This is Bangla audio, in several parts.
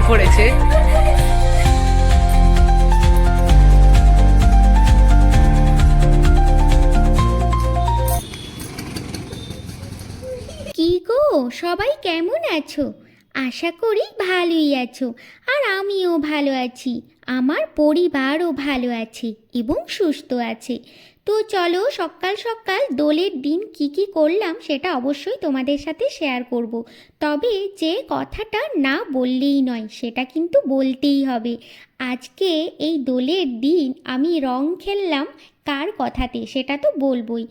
পড়েছে। কি গো, সবাই কেমন আছো? আশা করি ভালোই আছো। আর আমিও ভালো আছি, আমার পরিবারও ভালো আছে এবং সুস্থ আছে। তো চলো, সকাল সকাল দোলের দিন কি করলাম সেটা অবশ্যই তোমাদের সাথে শেয়ার করব। তবে যে কথাটা না বললেই নয়, সেটা কিন্তু বলতেই হবে। আজকে এই দোলের দিন আমি রং খেললাম কার কথাতে সেটা তো বলবই।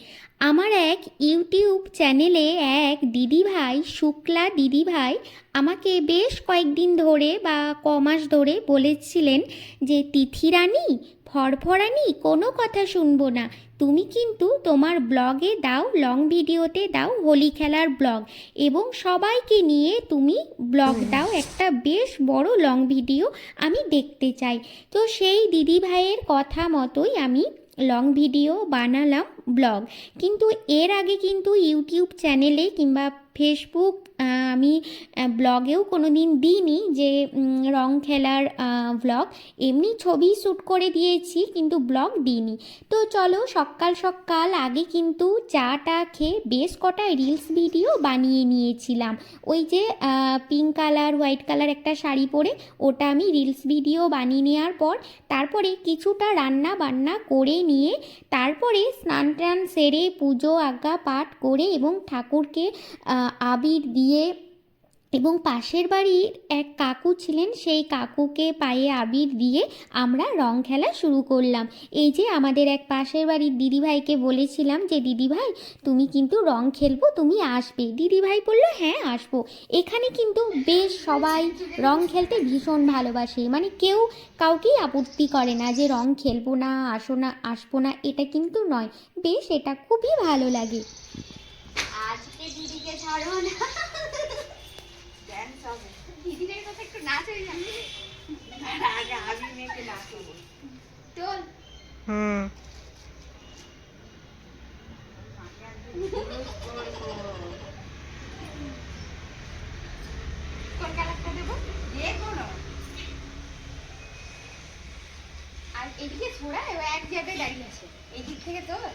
আমার এক ইউটিউব চ্যানেলে এক দিদিভাই, শুক্লা দিদিভাই, আমাকে বেশ কয়েকদিন ধরে বা কমাস ধরে বলেছিলেন যে তিথিরানী, ফরফরানি কোনো কথা শুনবো না, তুমি কিন্তু তোমার ব্লগে দাও, লং ভিডিওতে দাও হোলি খেলার ব্লগ, এবং সবাইকে নিয়ে তুমি ব্লগ দাও, একটা বেশ বড় লং ভিডিও আমি দেখতে চাই। তো সেই দিদিভাইয়ের কথা মতোই আমি লং ভিডিও বানালাম, ব্লগ। কিন্তু এর আগে কিন্তু ইউটিউব চ্যানেলে কিংবা ফেসবুক আমি ব্লগেও কোনো দিন দিইনি যে রং খেলার ব্লগ। এমনি ছবি শ্যুট করে দিয়েছি কিন্তু ব্লগ দিইনি। তো চলো, সকাল সকাল আগে কিন্তু চাটা খেয়ে বেশ কটা রিলস ভিডিও বানিয়ে নিয়েছিলাম। ওই যে পিঙ্ক কালার হোয়াইট কালার একটা শাড়ি পরে, ওটা আমি রিলস ভিডিও বানিয়ে নেওয়ার পর তারপরে কিছুটা রান্না বান্না করে নিয়ে তারপরে স্নান টান সেরে পুজো আজ্ঞা পাঠ করে এবং ঠাকুরকে আবির দিয়ে, এবং পাশের বাড়ির এক কাকু ছিলেন, সেই কাকুকে পায়ে আবির দিয়ে আমরা রং খেলা শুরু করলাম। এই যে আমাদের এক পাশের বাড়ির দিদিভাইকে বলেছিলাম যে দিদিভাই তুমি কিন্তু রং খেলবো, তুমি আসবে। দিদিভাই বললো হ্যাঁ আসবো। এখানে কিন্তু বেশ সবাই রং খেলতে ভীষণ ভালোবাসে, মানে কেউ কাউকেই আপত্তি করে না যে রং খেলবো না, আসো না, আসবো না, এটা কিন্তু নয়। বেশ, এটা খুবই ভালো লাগে। আজকে দিদিকে ছাড়ো না, দিদিদের কথা একটু নাচ হয়ে যাবে। আগে আমি মেয়েকে নাচ করবো, চল। কোন কালারটা দেবো? যে কোনো। আর এদিকে ছোড়া এক জায়গায় দাঁড়িয়ে আছে, এই দিক থেকে তোর।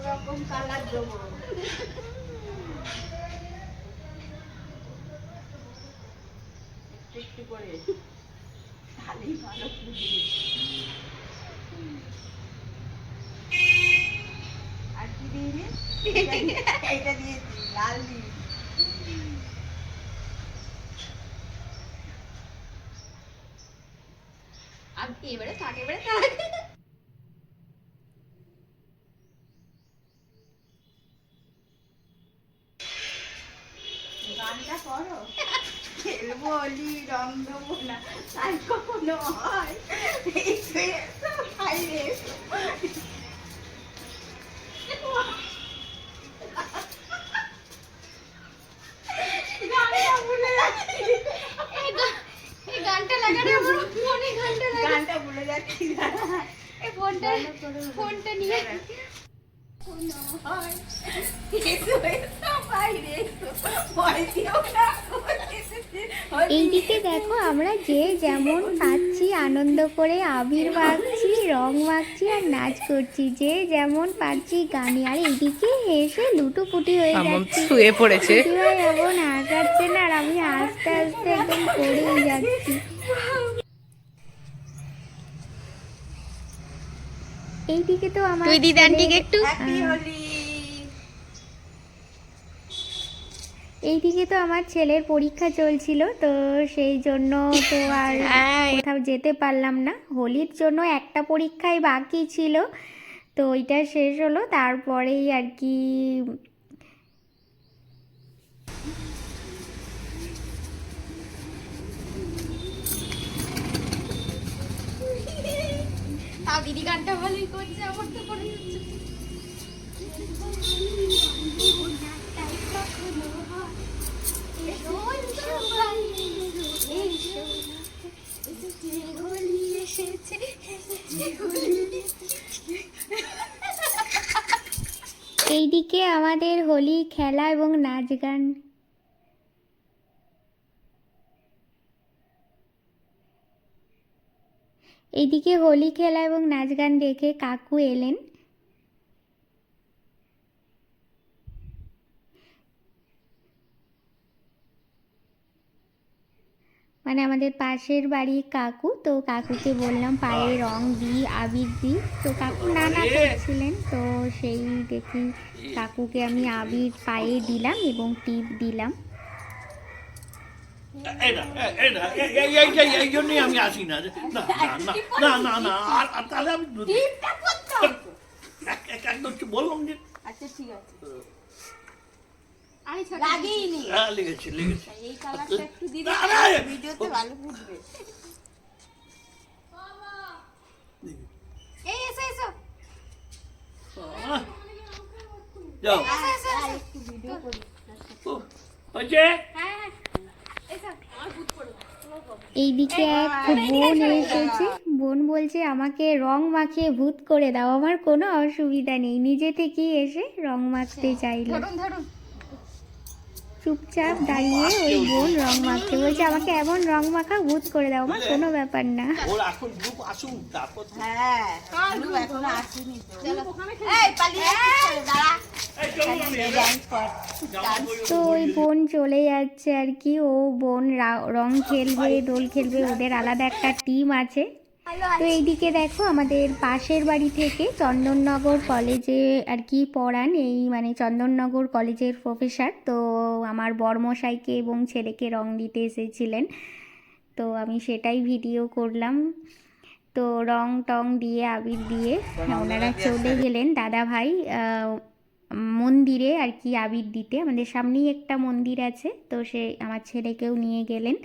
রকম কালার দেবো, একটু করে তাহলেই ভালো ফুটবে। আর কি দিয়ে এটা দিয়েছি, লাল দিয়ে। আর এবারে থাক, এবারে থাক। গানটা করো, খেলবো। হোলি রং দেবো না তাই কখনো হয় এসো এসো বাইরে এসো গানটা ভুলে যাচ্ছি এই গানটা লাগানো আমার ফোনে গানটা ভুলে যাচ্ছি এই ফোনটা নিয়ে এসো এসো বাইরে এসো ভয় দিও না এইদিকে দেখো আমরা যে যেমন পাচ্ছি আনন্দ করে আবির মাখছি রং মাখছি আর নাচ করছি, যে যেমন পাচ্ছি গানে। আর এইদিকে হেসে লুটোপুটি হয়ে এমন যাচ্ছি। শুয়ে পড়েছে। দিদিভাই এমন হাসাচ্ছে না আর আমি আস্তে আস্তে একদম পড়েই যাচ্ছি। এইদিকে তো আমার তুই দিদি আন্টিকে একটু হ্যাপি হোলি এইদিকে তো আমার ছেলের পরীক্ষা চলছিল, তো সেই জন্য তো আর কোথাও যেতে পারলাম না। হোলির জন্য একটা পরীক্ষাই বাকি ছিল, তো ওইটা শেষ হলো, তারপরেই আর কি তাও দিদি গানটা ভালোই করছে, আমার তো করে দিচ্ছে। এইদিকে আমাদের হোলি খেলা এবং নাচ গান। এইদিকে হোলি খেলা এবং নাচ গান দেখে কাকু এলেন। মানে আমাদের পাশের বাড়ির কাকু, তো কাকুকে বললাম পায়ে রং দিই আবির দিই, তো কাকু নানা করছিলেন, তো সেই দেখি কাকুকে আমি আবির পায়ে দিলাম এবং টিপ দিলাম। এই জন্যই আমি আসি না না না না আর তাহলে আমি একদম বললাম যে আচ্ছা ঠিক আছে আরে ছোট লাগেইনি লেগেছে এই কালারটা একটু দিদি ভিডিওতে ভালো ফুটবে এই এসো এসো যাও আর একটু ভিডিও করি হয়েছে হ্যাঁ হ্যাঁ এসো আমার ভূত পড়বে। এইদিকে এক বোন এসেছে, বোন বলছে আমাকে রং মাখিয়ে ভূত করে দাও, আমার কোনো অসুবিধা নেই, নিজে থেকেই এসে রং মাখতে চাইলো। ধরুন ধরুন চুপচাপ দাঁড়িয়ে ওই বোন রং মাখতে বলছে আমাকে এমন রং মাখা ভূত করে দাও, আমার কোনো ব্যাপার না। ওর এখন গ্রুপ আসুক তারপর হ্যাঁ কালু এখনো আসেনি তো এই পালিয়ে আসছিস দাঁড়া ডান্স কর তো ওই বোন চলে যাচ্ছে আর কি, ও বোন রং খেলবে দোল খেলবে, ওদের আলাদা একটা টিম আছে। তো এইদিকে দেখো আমাদের পাশের বাড়ি থেকে চন্দননগর কলেজে আর কি পড়ান, এই মানে চন্দননগর কলেজের প্রফেসর, তো আমার বড়মশাইকে এবং ছেলেকে রং দিতে এসেছিলেন, তো আমি সেটাই ভিডিও করলাম। তো রং টং দিয়ে আবির দিয়ে ওনারা চলে গেলেন দাদা ভাই মন্দিরে আর কি আবির দিতে, আমাদের সামনেই একটা মন্দির আছে, তো সে আমার ছেলেকেও নিয়ে গেলেন,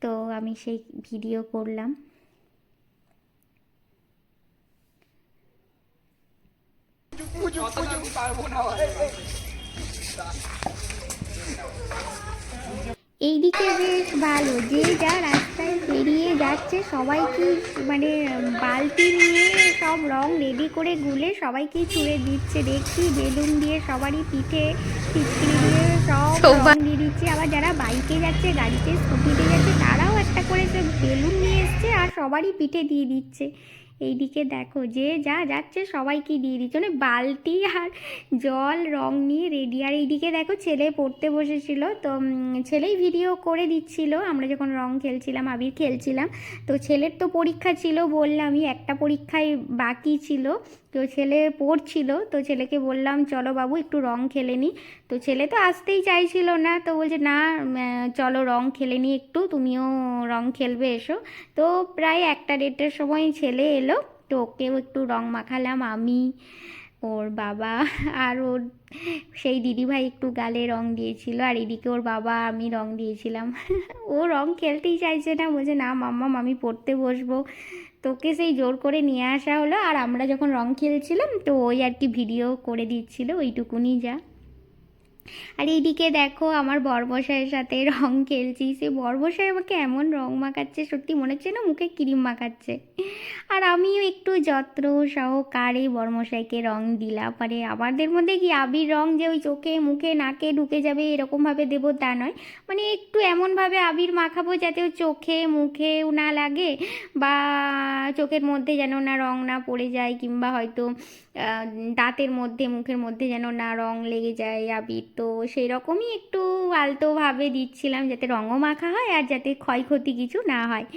তো আমি সেই ভিডিও করলাম। এইদিকে বেশ ভালো, যে যা রাস্তায় পেরিয়ে যাচ্ছে সবাইকে মানে বালতি নিয়ে সব রং রেডি করে গুলে সবাইকেই ছুঁড়ে দিচ্ছে, দেখছি বেলুন দিয়ে সবারই পিঠে পিচকিরি দিয়ে সব রং দিয়ে দিচ্ছে। আবার যারা বাইকে যাচ্ছে গাড়িতে স্কুটিতে যাচ্ছে তারাও একটা করে সব বেলুন নিয়ে এসছে আর সবারই পিঠে দিয়ে দিচ্ছে। এইদিকে দেখো যে যা যাচ্ছে সবাইকে দিয়ে দিচ্ছে, মানে বালতি আর জল রং নিয়ে রেডি। আর এইদিকে দেখো ছেলে পড়তে বসেছিল, তো ছেলেই ভিডিও করে দিচ্ছিল আমরা যখন রং খেলছিলাম আবির খেলছিলাম। তো ছেলের তো পরীক্ষা ছিল বললামই, একটা পরীক্ষায় বাকি ছিল, তো ছেলে পড়ছিল, তো ছেলেকে বললাম চলো বাবু একটু রং খেলে নি, তো ছেলে তো আসতেই চাইছিল না, তো বলছে না চলো রং খেলে নি একটু, তুমিও রং খেলবে এসো। তো প্রায় 1টা 1:30টার সময় ছেলে এলো, তো ওকেও একটু রং মাখালাম আমি। ওর বাবা আর ওর সেই দিদিভাই একটু গালে রং দিয়েছিল, আর এদিকে ওর বাবা আমি রং দিয়েছিলাম। ও রং খেলতেই চাইছে না, বলছে না মাম্মাম আমি পড়তে বসবো। তোকে সেই জোর করে নিয়ে আসা হলো, আর আমরা যখন রং খেলছিলাম তো ওই আর কি ভিডিও করে দিচ্ছিল, ওইটুকুনি যা। আর এইদিকে দেখো আমার বরমশাইয়ের সাথে রং খেলছি, সে বরমশাই আমাকে এমন রং মাখাচ্ছে, সত্যি মনে হচ্ছে না মুখে ক্রিম মাখাচ্ছে। আর আমিও একটু যত্ন সহকারে বরমশাইকে রং দিলাম। মানে আমাদের মধ্যে কি আবির রং যে ওই চোখে মুখে নাকে ঢুকে যাবে এরকমভাবে দেবো তা নয়, মানে একটু এমনভাবে আবির মাখাবো যাতে ও চোখে মুখেও না লাগে, বা চোখের মধ্যে যেন না রং না পড়ে যায়, কিংবা হয়তো দাঁতের মধ্যে মুখের মধ্যে যেন না রং লেগে যায় আবির। তো সেই রকমই একটু আলতোভাবে দিচ্ছিলাম যাতে রঙও মাখা হয় আর যাতে ক্ষয়ক্ষতি কিছু না হয়।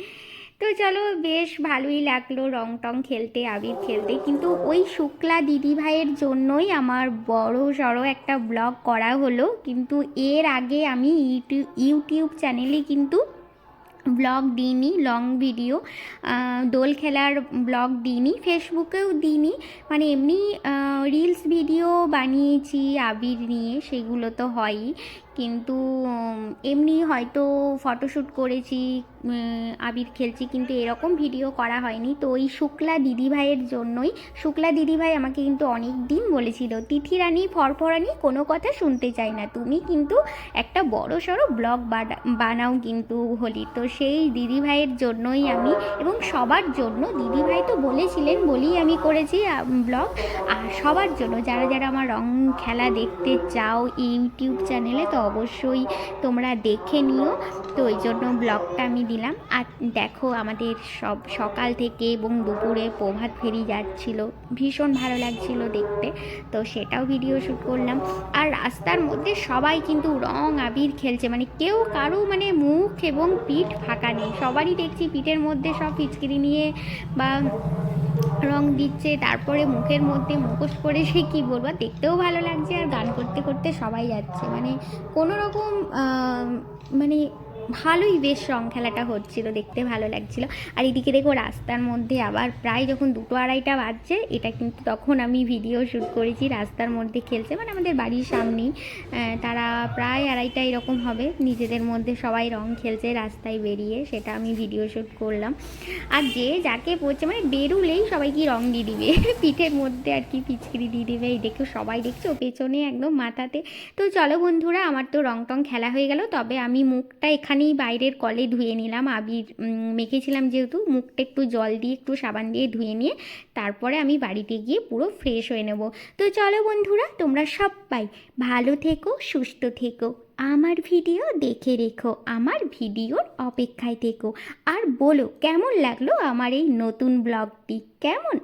তো চলো বেশ ভালোই লাগলো রং টং খেলতে, আবির খেলতে। কিন্তু ওই শুক্লা দিদিভাইয়ের জন্যই আমার বড় সড়ো একটা ব্লগ করা হলো। কিন্তু এর আগে আমি ইউটিউব চ্যানেলে কিন্তু ব্লগ দিইনি, লং ভিডিও দোল খেলার ব্লগ দিইনি, ফেসবুকেও দিইনি, মানে এমনি রিলস ভিডিও বানিয়েছি আবির নিয়ে, সেগুলো তো হয়ই। কিন্তু এমনি হয়তো ফটোশ্যুট করেছি, আবির খেলছি, কিন্তু এরকম ভিডিও করা হয়নি। তো ওই শুক্লা দিদিভাইয়ের জন্যই, শুক্লা দিদিভাই আমাকে কিন্তু অনেক দিন বলেছিল, তিথিরানী ফরফরানি কোনো কথা শুনতে চাই না, তুমি কিন্তু একটা বড় সড়ো ব্লগ বানাও কিন্তু হোলি। তো সেই দিদিভাইয়ের জন্যই আমি, এবং সবার জন্য, দিদিভাই তো বলেছিলেন বলেই আমি করেছি ব্লগ, আর সবার জন্য যারা যারা আমার রং খেলা দেখতে চাও ইউটিউব চ্যানেলে, তো অবশ্যই তোমরা দেখে নিও। তো ওই জন্য ব্লগটা আমি দিলাম। আর দেখো আমাদের সব সকাল থেকে এবং দুপুরে প্রভাত ফেরি যাচ্ছিল, ভীষণ ভালো লাগছিল দেখতে, তো সেটাও ভিডিও শ্যুট করলাম। আর রাস্তার মধ্যে সবাই কিন্তু রং আবির খেলছে, মানে কেউ কারো মানে মুখ এবং পিঠ ফাঁকা নেই, সবারই দেখছি পিঠের মধ্যে সব পিচকিরি নিয়ে বা রং দিচ্ছে, তারপরে মুখের মধ্যে মুখোশ করে, সে কী বলবো, দেখতেও ভালো লাগছে আর গান করতে করতে সবাই যাচ্ছে, মানে কোনো রকম মানে ভালোই বেশ রং খেলাটা হচ্ছিল, দেখতে ভালো লাগছিল। আর এদিকে দেখো রাস্তার মধ্যে আবার প্রায় যখন 2-2:30 বাজছে, এটা কিন্তু তখন আমি ভিডিও শ্যুট করেছি, রাস্তার মধ্যে খেলছে, মানে আমাদের বাড়ির সামনেই, তারা প্রায় 2:30 এরকম হবে, নিজেদের মধ্যে সবাই রং খেলছে রাস্তায় বেরিয়ে, সেটা আমি ভিডিও শ্যুট করলাম। আর যে যাকে পড়ছে মানে বেরুলেই সবাইকে রং দিয়ে দিবে, পিঠের মধ্যে আর কি পিচকিরি দিয়ে দেবে, এই দেখো সবাই দেখছো পেছনে একদম মাথাতে। তো চলো বন্ধুরা, আমার তো রং টং খেলা হয়ে গেল, তবে আমি মুখটা এখানেই বাইরের কলে ধুয়ে নিলাম, আবির মেখেছিলাম যেহেতু, মুখটা একটু জল দিয়ে একটু সাবান দিয়ে ধুয়ে নিয়ে তারপরে আমি বাড়িতে গিয়ে পুরো ফ্রেশ হয়ে নেব। তো চলো বন্ধুরা, তোমরা সবাই ভালো থেকো, সুস্থ থেকো, আমার ভিডিও দেখে রেখো, আমার ভিডিওর অপেক্ষায় থেকো, আর বলো কেমন লাগলো আমার এই নতুন ব্লগটি, কেমন।